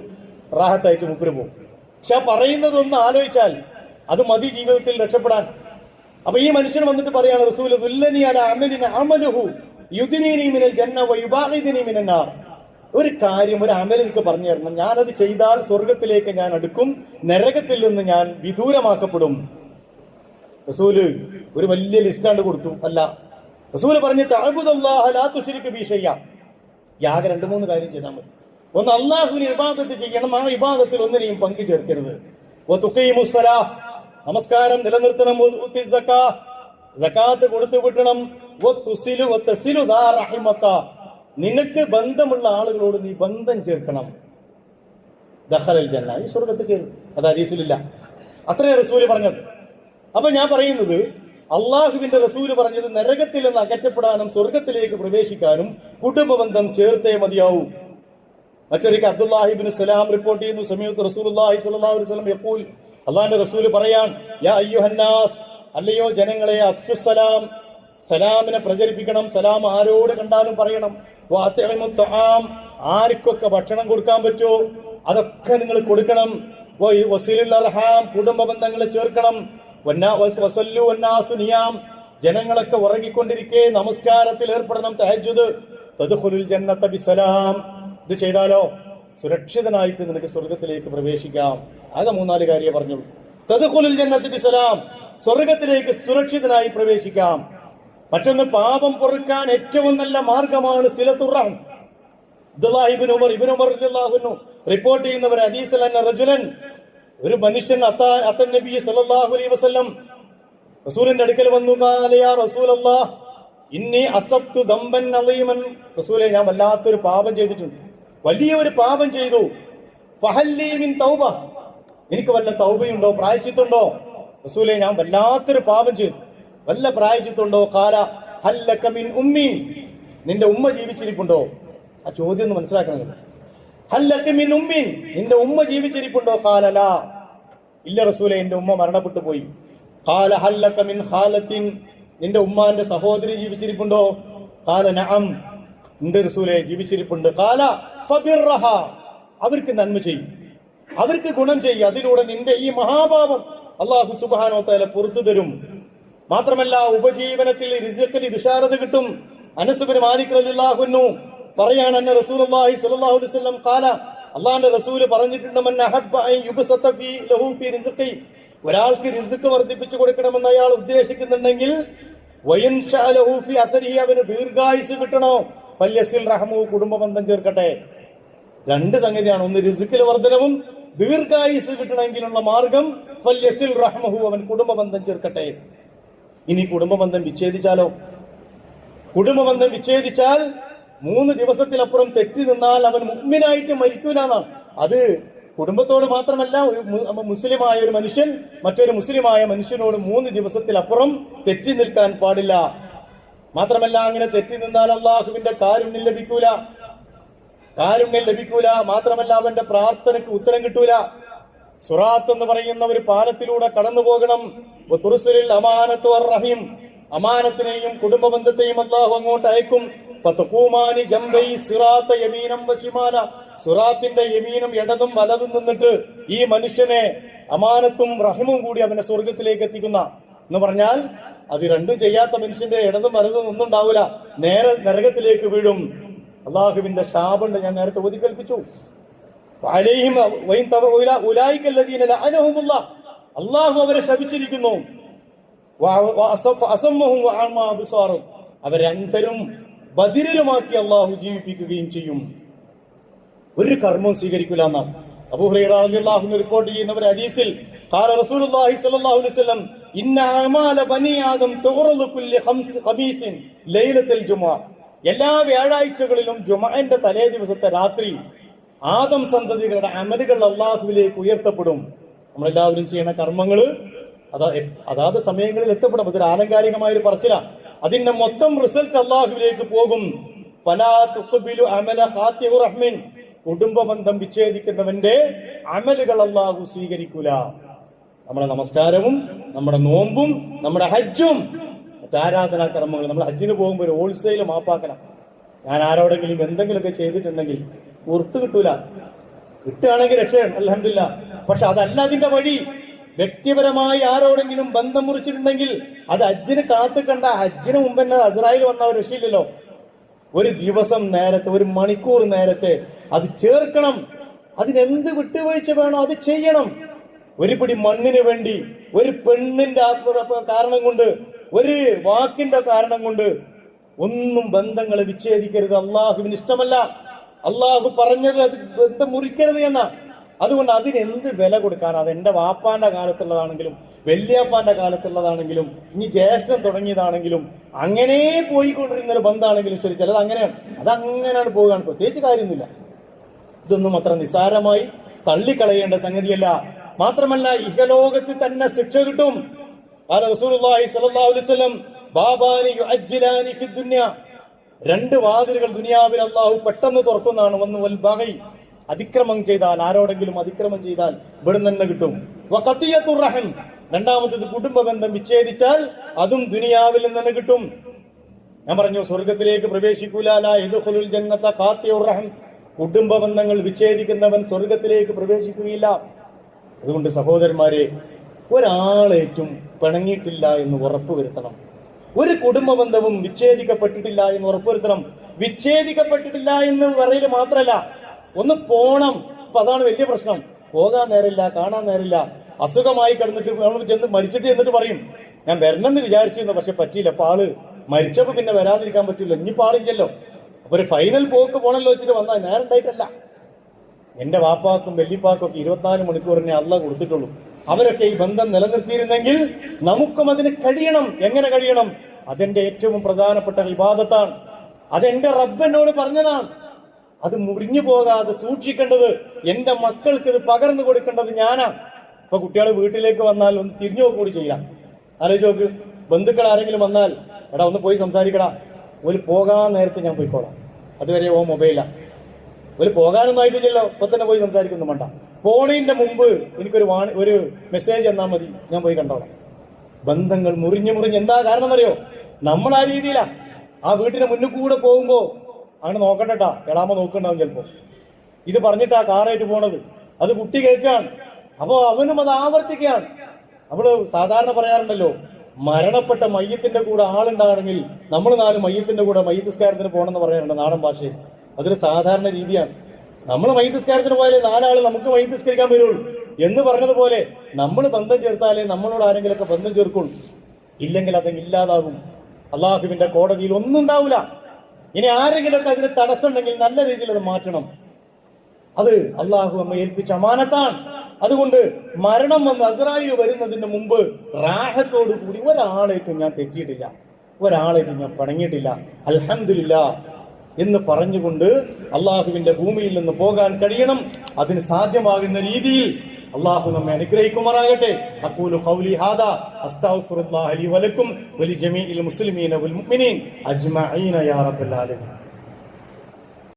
റാഹത്തായിട്ട് മുപ്പിന് പോകും. പക്ഷെ ആ പറയുന്നതൊന്ന് ആലോചിച്ചാൽ അത് മതി ജീവിതത്തിൽ രക്ഷപ്പെടാൻ. അപ്പൊ ഈ മനുഷ്യൻ വന്നിട്ട് പറയാണ്, റസൂൽ ദുല്ലനി അലാ അമലിൻ അമലുഹു യുദ്നീനി മിനൽ ജന്ന വയുബാഇദനി മിനൻ നാർ, ഒരു കാര്യം, ഒരു അമൽ എനിക്ക് പറഞ്ഞു തരണം, ഞാനത് ചെയ്താൽ സ്വർഗത്തിലേക്ക് ഞാൻ അടുക്കും, നരകത്തിൽ നിന്ന് ഞാൻ വിദൂരമാക്കപ്പെടും. റസൂല് ഒരു വലിയ ലിസ്റ്റാണ്ട് കൊടുത്തു. അല്ല, റസൂല് പറഞ്ഞു, തഅബുദല്ലാഹ ലാ തുശ്രിക് ബി ഷൈഅ, യാഗ 2-3 കാര്യം ചെയ്താൽ മതി. ഒന്ന്, അള്ളാഹുവിന് ഇബാദത്ത് ചെയ്യണം, ആ ഇബാദത്തിൽ ഒന്നിനെയും പങ്കു ചേർക്കരുത്. വതുഖീമുസ് സ്വലാഹ്, നമസ്കാരം നിലനിർത്തണം. വതുഉത്തിസ് സക്കാഹ്, സകാത്ത് കൊടുത്തു വിട്ടണം. വതസിലു ദാ റഹിമക, നിനക്ക് ബന്ധമുള്ള ആളുകളോട് നീ ബന്ധം ചേർക്കണം. ദഖലൽ ജന്ന, ഈ സ്വർഗ്ഗത്തിൽ കയറും. അത് ഹദീസിലില്ല, അത്രേ റസൂല് പറഞ്ഞത്. അപ്പൊ ഞാൻ പറയുന്നത്, അള്ളാഹുവിന്റെ റസൂല് പറഞ്ഞത് നരകത്തിൽ നിന്ന് അകറ്റപ്പെടാനും സ്വർഗത്തിലേക്ക് പ്രവേശിക്കാനും കുടുംബബന്ധം ചേർത്തേ മതിയാവൂ. മറ്റൊരിക്കൽ അബ്ദുല്ലാഹി ഇബ്നു സലാം റിപ്പോർട്ട് ചെയ്യുന്നു, സമീഅത്തു റസൂലുള്ളാഹി സ്വല്ലല്ലാഹു അലൈഹി വസല്ലം യഖൂൽ, അള്ളാഹുവിന്റെ റസൂല് പറയാൻ, യാ അയ്യുഹന്നാസ്, അല്ലയോ ജനങ്ങളെ, അഫ്ശുസ്സലാം, സലാമിനെ പ്രചരിപ്പിക്കണം. സലാം ആരോട് കണ്ടാലും പറയണം. വഅത്ഇമുത് തആം, ആർക്കൊക്കെ ഭക്ഷണം കൊടുക്കാൻ പറ്റുമോ അതൊക്കെ നിങ്ങൾ കൊടുക്കണം. വസിലുൽ അർഹാം, കുടുംബ ബന്ധങ്ങളെ ചേർക്കണം. വസല്ലു വന്നാസു നിയാം, ജനങ്ങളൊക്കെ ഉറങ്ങിക്കൊണ്ടിരിക്കെ നമസ്കാരത്തിൽ ഏർപ്പെടണം. തഹജ്ജുദ്. തദ്ഖുലുൽ ജന്നത ബിസലാം, ഇത് ചെയ്താലോ സുരക്ഷിതനായിട്ട് നിനക്ക് സ്വർഗത്തിലേക്ക് പ്രവേശിക്കാം. ആകെ 3-4 കാര്യമേ പറഞ്ഞുള്ളൂ. തദ്ഖുലുൽ ജന്നത ബിസലാം, സ്വർഗത്തിലേക്ക് സുരക്ഷിതനായി പ്രവേശിക്കാം. മറ്റൊന്ന്, പാപം പൊറുക്കാൻ ഏറ്റവും നല്ല മാർഗമാണ് സിലത്തുർ റഹം. അബ്ദുല്ലാഹി ഇബ്നു ഉമർ റളിയല്ലാഹു അൻഹു റിപ്പോർട്ട് ചെയ്യുന്നവർ ഹദീസിൽ അന്ന റജുലൻ, ഒരു മനുഷ്യൻ അത്തൻ നബി സല്ലല്ലാഹു അലൈഹി വസല്ലം റസൂലിന്റെ അടുക്കൽ വന്നു. ഖാല യാ റസൂലല്ലാഹ് ഇന്നി അസബ്തു ദംബൻ അളീമൻ, റസൂലേ ഞാൻ വല്ലാത്തൊരു പാപം ചെയ്തിട്ടുണ്ട്, വലിയൊരു പാപം ചെയ്തു. ഫഹല്ലി മിൻ തൗബ, എനിക്ക് വല്ല തൗബയുണ്ടോ, പ്രായച്ചിത്തുണ്ടോ? റസൂലേ ഞാൻ വല്ലാത്തൊരു പാപം ചെയ്തു, വല്ല പ്രായച്ചിത്തുണ്ടോ? ഖാല ഹല്ലക മിൻ ഉമ്മി, നിന്റെ ഉമ്മ ജീവിച്ചിരിപ്പുണ്ടോ? ആ ചോദ്യം ഒന്ന് മനസ്സിലാക്കണം. ഹല്ലക മിൻ ഉമ്മി, നിന്റെ ഉമ്മ ജീവിച്ചിരിപ്പുണ്ടോ? ഖാല ലാ, ഇല്ല റസൂലേ, എന്റെ ഉമ്മ മരണപ്പെട്ടു പോയി. ഖാല ഹല്ലക മിൻ ഖാലത്തിൻ, നിന്റെ ഉമ്മാന്റെ സഹോദരി ജീവിച്ചിരിപ്പുണ്ടോ? ഖാല നഅം, ഉണ്ട് റസൂലേ, ജീവിച്ചിരിപ്പുണ്ട്. ഖാല ഫബിർറഹ, അവർക്ക് നന്മ ചെയ്യും, അവർക്ക് ഗുണം ചെയ്യും, അതിലൂടെ നിന്റെ ഈ മഹാപാപം അല്ലാഹു സുബ്ഹാനഹു വ തആല പുറത്തു തരും. മാത്രമല്ല ഉപജീവനത്തിൽ റിസ്ഖിന് ബിശാറത്ത് കിട്ടും. അനസ് ഇബ്നു മാലിക് റളിയല്ലാഹു അൻഹു പറയാണ്, അന്ന റസൂലുള്ളാഹി സ്വല്ലല്ലാഹു അലൈഹി വസല്ലം ഖാല, അല്ലാഹുവിന്റെ റസൂൽ പറഞ്ഞിട്ടുണ്ട്, മൻ അഹബ്ബ അൻ യുബ്സത ഫീ ലഹു ഫീ റിസ്ഖി, ഒരാൾക്ക് റിസ്ക് വർദ്ധിപ്പിച്ചു കൊടുക്കണമെന്ന് അയാൾ ഉദ്ദേശിക്കുന്നുണ്ടെങ്കിൽ, വയൻശഅ ലഹു ഫീ അസരിഹി, അവന് ദീർഘായുസ് കിട്ടണോ, ഫല്യസിൽ റഹ്മു, കുടുംബ ബന്ധം ചേർക്കട്ടെ. 2 സംഗതിയാണ്, ഒന്ന് റിസ്കിൽ വർധനവും ദീർഘായുസ് കിട്ടണമെങ്കിലുള്ള മാർഗം ഫല്യസിൽ റഹ്മഹു, അവൻ കുടുംബ ബന്ധം ചേർക്കട്ടെ. ഇനി കുടുംബ ബന്ധം വിച്ഛേദിച്ചാലോ? കുടുംബ ബന്ധം വിച്ഛേദിച്ചാൽ 3 ദിവസത്തിലപ്പുറം തെറ്റി നിന്നാൽ അവൻ മുഅ്മിനായിട്ട് മരിക്കൂലെന്നാണ്. അത് കുടുംബത്തോട് മാത്രമല്ല, മുസ്ലിമായ ഒരു മനുഷ്യൻ മറ്റൊരു മുസ്ലിമായ മനുഷ്യനോട് 3 ദിവസത്തിലപ്പുറം തെറ്റി നിൽക്കാൻ പാടില്ല. മാത്രമല്ല അങ്ങനെ തെറ്റി നിന്നാൽ അള്ളാഹുവിന്റെ കാരുണ്യം ലഭിക്കൂല. മാത്രമല്ല അവന്റെ പ്രാർത്ഥനയ്ക്ക് ഉത്തരം കിട്ടൂല. സുറാത്ത് എന്ന് പറയുന്ന ഒരു പാലത്തിലൂടെ കടന്നു പോകണം. അമാനത്തു വർ റഹീം, അമാനത്തിനെയും കുടുംബ ബന്ധത്തെയും അള്ളാഹു അങ്ങോട്ട് അയക്കും. സുറാത്തിന്റെ യമീനും ഇടതും വലതും നിന്നിട്ട് ഈ മനുഷ്യനെ അമാനത്തും റഹിമും കൂടി അവനെ സ്വർഗത്തിലേക്ക് എത്തിക്കുന്ന എന്ന് പറഞ്ഞാൽ, അത് രണ്ടും ചെയ്യാത്ത മനുഷ്യന്റെ ഇടതും വലതും ഒന്നും ഉണ്ടാവില്ല, നേരെ നരകത്തിലേക്ക് വീഴും. അള്ളാഹുവിന്റെ ശാപുണ്ട്, ഞാൻ നേരത്തെ ഓതി കൽപ്പിച്ചു. അള്ളാഹു അവരെ ശപിച്ചിരിക്കുന്നു. അവരെ അന്ധരും ബധിരരുമാക്കി അള്ളാഹു ജീവിപ്പിക്കുകയും ചെയ്യും. ഒരു കർമ്മവും സ്വീകരിക്കില്ല എന്നാണ് അബൂ ഹുറൈറ റളിയല്ലാഹു അൻഹു റിപ്പോർട്ട് ചെയ്യുന്ന ഒരു ഹദീസിൽ, ഖാല റസൂലുള്ളാഹി സ്വല്ലല്ലാഹു അലൈഹി വസല്ലം, ഇന്ന അഅമാല ബനി ആദം തുഗ്റദു കുല്ലി ഖമീസിൻ ലൈലത്തുൽ ജുമുഅ, എല്ലാ വ്യാഴാഴ്ചകളിലും ജുമുഅന്റെ തലേ ദിവസത്തെ രാത്രി ആദം സന്തതികളുടെ അമലുകൾ അള്ളാഹുവിലേക്ക് ഉയർത്തപ്പെടും. നമ്മളെല്ലാവരും ചെയ്യുന്ന കർമ്മങ്ങൾ അതാത് സമയങ്ങളിൽ എത്തപ്പെടും. അതൊരു ആലങ്കാരികമായ ഒരു പറച്ചില. അതിന്റെ മൊത്തം റിസൾട്ട് അള്ളാഹുവിലേക്ക് പോകും. ഫലാ തുഖ്ബിലു അമല ഖാതിഉ റഹ്മിൻ, കുടുംബ ബന്ധം വിച്ഛേദിക്കുന്നവന്റെ അമലുകൾ അള്ളാഹു സ്വീകരിക്കൂല. നമ്മുടെ നമസ്കാരവും നമ്മുടെ നോമ്പും നമ്മുടെ ഹജ്ജും മറ്റാരാധനാ കർമ്മങ്ങൾ, നമ്മൾ ഹജ്ജിന് പോകുമ്പോൾ ഒരു ഹോൾസെയിൽ മാപ്പാക്കണം. ഞാൻ ആരോടെങ്കിലും എന്തെങ്കിലുമൊക്കെ ചെയ്തിട്ടുണ്ടെങ്കിൽ പുറത്ത് കിട്ടൂല, കിട്ടുകയാണെങ്കിൽ രക്ഷയാണ്, അൽഹംദുലില്ലാ. പക്ഷെ അതല്ല അതിന്റെ വഴി. വ്യക്തിപരമായി ആരോടെങ്കിലും ബന്ധം മുറിച്ചിട്ടുണ്ടെങ്കിൽ അത് ഹജ്ജിന് കാത്തു കണ്ട, ഹജ്ജിന് മുമ്പ് തന്നെ അസ്രായേൽ വന്ന ഒരു രക്ഷയില്ലല്ലോ. ഒരു ദിവസം നേരത്തെ, ഒരു മണിക്കൂർ നേരത്തെ അത് ചേർക്കണം. അതിനെന്ത് വിട്ടുവീഴ്ച വേണോ അത് ചെയ്യണം. ഒരു പിടി മണ്ണിന് വേണ്ടി, ഒരു പെണ്ണിന്റെ കാരണം കൊണ്ട്, ഒരു വാക്കിന്റെ കാരണം കൊണ്ട് ഒന്നും ബന്ധങ്ങളെ വിച്ഛേദിക്കരുത്. അള്ളാഹുവിന് ഇഷ്ടമല്ല. അള്ളാഹു പറഞ്ഞത് അത് ബന്ധം മുറിക്കരുത് എന്ന. അതുകൊണ്ട് അതിനെന്ത് വില കൊടുക്കാൻ, അത് എന്റെ വാപ്പാന്റെ കാലത്തുള്ളതാണെങ്കിലും വല്യാപ്പാന്റെ കാലത്തുള്ളതാണെങ്കിലും ഇനി ജ്യേഷ്ഠൻ തുടങ്ങിയതാണെങ്കിലും അങ്ങനെ പോയിക്കൊണ്ടിരുന്ന ഒരു ബന്ധമാണെങ്കിലും ശരി, ചിലത് അങ്ങനെയാണ്, അതങ്ങനെയാണ് പോവുകയാണ്. പ്രത്യേകിച്ച് കാര്യമൊന്നുമില്ല. ഇതൊന്നും അത്ര നിസ്സാരമായി തള്ളിക്കളയേണ്ട സംഗതിയല്ല. മാത്രമല്ല ഇഹലോകത്ത് തന്നെ ശിക്ഷ കിട്ടും. റസൂലുള്ളാഹി സ്വല്ലല്ലാഹു അലൈഹി വസല്ലം, ബാബാനി യുഅജ്ജിലാനി ഫി ദുനിയ, 2 വാതിലുകൾ ദുനിയാവിൽ അള്ളാഹു പെട്ടെന്ന് തുറക്കുന്നതാണ്. ഒന്ന് വൽ ബഗി, അതിക്രമം ചെയ്താൽ, ആരോടെങ്കിലും അതിക്രമം ചെയ്താൽ ഇവിടുന്ന് തന്നെ കിട്ടും. വഖതിയത്തുർ റഹം, രണ്ടാമത്തേത് കുടുംബ ബന്ധം വിച്ഛേദിച്ചാൽ അതും ദുനിയാവിൽ നിന്ന് തന്നെ കിട്ടും. ഞാൻ പറഞ്ഞു സ്വർഗത്തിലേക്ക് പ്രവേശിക്കൂല. ലാ യദ്ഖുലുൽ ജന്നത ഖാതിഉർ റഹം, കുടുംബ ബന്ധങ്ങൾ വിച്ഛേദിക്കുന്നവൻ സ്വർഗത്തിലേക്ക് പ്രവേശിക്കുകയില്ല. അതുകൊണ്ട് സഹോദരന്മാരെ, ഒരാളേറ്റും പിണങ്ങിയിട്ടില്ല എന്ന് ഉറപ്പുവരുത്തണം. ഒരു കുടുംബ ബന്ധവും വിച്ഛേദിക്കപ്പെട്ടിട്ടില്ല എന്ന് ഉറപ്പുവരുത്തണം. വിച്ഛേദിക്കപ്പെട്ടിട്ടില്ല എന്ന് പറയല് മാത്രമല്ല, ഒന്ന് പോണം. അപ്പൊ അതാണ് വലിയ പ്രശ്നം. പോകാൻ നേരമില്ല, കാണാൻ നേരമില്ല. അസുഖമായി കിടന്നിട്ട് നമ്മൾ ചെന്ന് മരിച്ചിട്ട് എന്നിട്ട് പറയും ഞാൻ വരണമെന്ന് വിചാരിച്ചിരുന്നു, പക്ഷെ പറ്റിയില്ല. അപ്പൊ ആള് മരിച്ചപ്പോ പിന്നെ വരാതിരിക്കാൻ പറ്റില്ല, ഇനിയിപ്പോ ആളില്ലല്ലോ. അപ്പൊ ഒരു ഫൈനൽ പോക്ക് പോണല്ലോ വെച്ചിട്ട് വന്നാൽ നേരം ഉണ്ടായിട്ടല്ല. എന്റെ വാപ്പാക്കും വെല്ലിപ്പാക്കും ഒക്കെ 24 മണിക്കൂറിനെ അള്ളാഹ് കൊടുത്തിട്ടുള്ളൂ. അവരൊക്കെ ഈ ബന്ധം നിലനിർത്തിയിരുന്നെങ്കിൽ നമുക്കും അതിന് കഴിയണം. എങ്ങനെ കഴിയണം? അതെന്റെ ഏറ്റവും പ്രധാനപ്പെട്ട ഇബാദത്താണ്. അതെന്റെ റബ്ബനോട് പറഞ്ഞതാണ്. അത് മുറിഞ്ഞു പോകാതെ സൂക്ഷിക്കേണ്ടത് എന്റെ മക്കൾക്ക് ഇത് പകർന്നു കൊടുക്കേണ്ടത് ഞാനാ. ഇപ്പൊ കുട്ടികൾ വീട്ടിലേക്ക് വന്നാൽ ഒന്ന് തിരിഞ്ഞു കൂടി ചെയ്യാം. ആലോചിച്ച് നോക്ക്, ബന്ധുക്കൾ ആരെങ്കിലും വന്നാൽ എടാ ഒന്ന് പോയി സംസാരിക്കടാ, ഒരു പോകാൻ നേരത്തെ ഞാൻ പോയിക്കോളാം, അതുവരെ ഓ മൊബൈലാ. ഒരു പോകാനൊന്നും ആയിട്ടില്ലല്ലോ, ഇപ്പൊ തന്നെ പോയി സംസാരിക്കുന്നു വേണ്ട. പോണതിന്റെ മുമ്പ് ഒരു മെസ്സേജ് തന്നാൽ മതി, ഞാൻ പോയി കണ്ടോളാം. ബന്ധങ്ങൾ മുറിഞ്ഞു എന്താ കാരണം അറിയോ? നമ്മൾ ആ രീതിയിലാ. ആ വീട്ടിന് മുന്നിൽ കൂടെ പോകുമ്പോ അങ്ങനെ നോക്കണ്ടട്ടാ, എളാമ നോക്കണ്ടാവും ചിലപ്പോ. ഇത് പറഞ്ഞിട്ടാ കാറായിട്ട് പോണത്, അത് കുട്ടി കേൾക്കുകയാണ്. അപ്പോ അവനും അത് ആവർത്തിക്കുകയാണ്. നമ്മള് സാധാരണ പറയാറുണ്ടല്ലോ, മരണപ്പെട്ട മയ്യത്തിന്റെ കൂടെ ആളുണ്ടാണെങ്കിൽ നമ്മൾ 4 മയ്യത്തിന്റെ കൂടെ മയ്യത്തിസ്കാരത്തിന് പോകണമെന്ന് പറയാറുണ്ട് നാടൻ ഭാഷയിൽ. അതൊരു സാധാരണ രീതിയാണ്. നമ്മൾ മയ്യത്തിസ്കാരത്തിന് പോയാലേ 4 ആള് നമുക്ക് മയ്യത്തിസ്കരിക്കാൻ വരുള്ളൂ എന്ന് പറഞ്ഞതുപോലെ നമ്മൾ ബന്ധം ചേർത്താലേ നമ്മളോട് ആരെങ്കിലൊക്കെ ബന്ധം ചേർക്കുള്ളൂ. ഇല്ലെങ്കിൽ അതങ്ങ് ഇല്ലാതാകും. അള്ളാഹുവിന്റെ കോടതിയിൽ ഒന്നും ഉണ്ടാവില്ല. ഇനി ആരെങ്കിലൊക്കെ അതിന് തടസ്സമുണ്ടെങ്കിൽ നല്ല രീതിയിൽ അത് മാറ്റണം. അത് അള്ളാഹു നമ്മെ ഏൽപ്പിച്ച അമാനത്താണ്. അതുകൊണ്ട് മരണം വന്ന് അസ്രായിൽ വരുന്നതിന് മുമ്പ് റാഹത്തോടു കൂടി ഒരാളേറ്റും ഞാൻ തെറ്റിയിട്ടില്ല, ഒരാളേറ്റും ഞാൻ പണങ്ങിയിട്ടില്ല, അൽഹംദുലില്ലാ എന്ന് പറഞ്ഞുകൊണ്ട് അള്ളാഹുവിന്റെ ഭൂമിയിൽ നിന്ന് പോകാൻ കഴിയണം. അതിന് സാധ്യമാകുന്ന രീതിയിൽ അള്ളാഹു നമ്മെ അനുഗ്രഹിക്കുമാറാകട്ടെ. അഖൂലു ഖൗലി ഹാദാ അസ്തഗ്ഫിറുല്ലാഹ ലി വലക്കും വലി ജമീഇൽ മുസ്ലിമീന വൽ മുഅ്മിനീൻ അജ്മഈന യാ റബ്ബൽ ആലമീൻ.